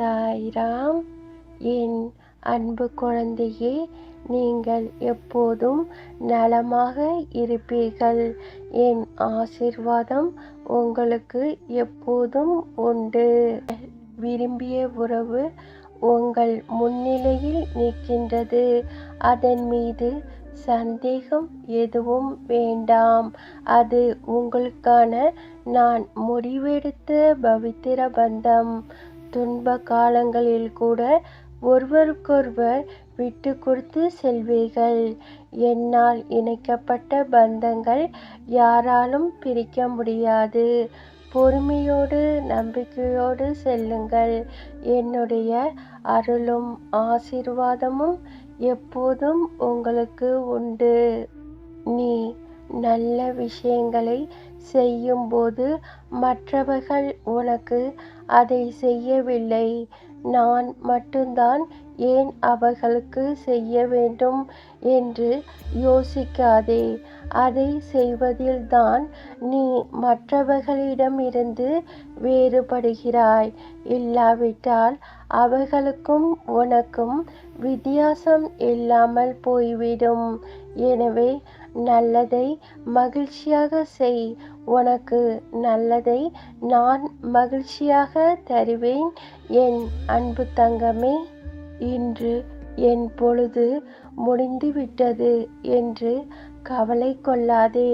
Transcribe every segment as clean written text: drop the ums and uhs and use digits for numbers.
சாய்ராம். என் அன்பு குழந்தையே, நீங்கள் எப்போதும் நலமாக இருப்பீர்கள். என் ஆசீர்வாதம் உங்களுக்கு எப்போதும் உண்டு. விரும்பிய உறவு உங்கள் முன்னிலையில் நிற்கின்றது. அதன் மீது சந்தேகம் எதுவும் வேண்டாம். அது உங்களுக்கான நான் முடிவெடுத்த பவித்திர பந்தம். துன்ப காலங்களில் கூட ஒருவருக்கொருவர் விட்டு கொடுத்து செல்வீர்கள். என்னால் இணைக்கப்பட்ட பந்தங்கள் யாராலும் பிரிக்க முடியாது. பொறுமையோடு நம்பிக்கையோடு செல்லுங்கள். என்னுடைய அருளும் ஆசீர்வாதமும் எப்போதும் உங்களுக்கு உண்டு. நீ நல்ல விஷயங்களை செய்யும்போது மற்றவர்கள் உனக்கு அதை செய்யவில்லை, நான் மட்டும்தான் ஏன் அவர்களுக்கு செய்ய வேண்டும் என்று யோசிக்காதே. அதை செய்வதில்தான் நீ மற்றவர்களிடமிருந்து வேறுபடுகிறாய். இல்லாவிட்டால் அவர்களுக்கும் உனக்கும் வித்தியாசம் இல்லாமல் போய்விடும். எனவே நல்லதை மகிழ்ச்சியாக செய். உனக்கு நல்லதை நான் மகிழ்ச்சியாக தருவேன் என் அன்பு தங்கமே. இன்று என் பொழுது முடிந்துவிட்டது என்று கவலை கொள்ளாதே.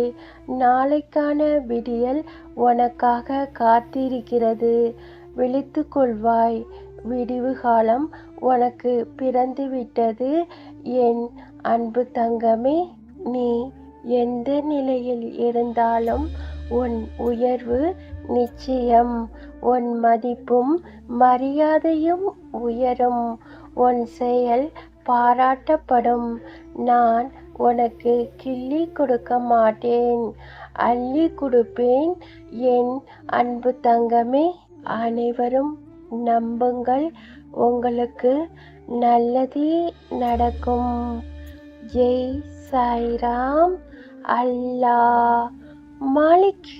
நாளைக்கான விடியல் உனக்காக காத்திருக்கிறது. விழித்து கொள்வாய். விடிவு காலம் உனக்கு பிறந்துவிட்டது என் அன்பு தங்கமே. நீ எந்த நிலையில் இருந்தாலும் உன் உயர்வு நிச்சயம். உன் மதிப்பும் மரியாதையும் உயரும். உன் செயல் பாராட்டப்படும். நான் உனக்கு கிள்ளி கொடுக்க மாட்டேன், அள்ளி கொடுப்பேன் என் அன்பு தங்கமே. அனைவரும் நம்புங்கள், உங்களுக்கு நல்லதே நடக்கும். ஜெய் சாய்ராம். அல்லாஹ் மாலிக்.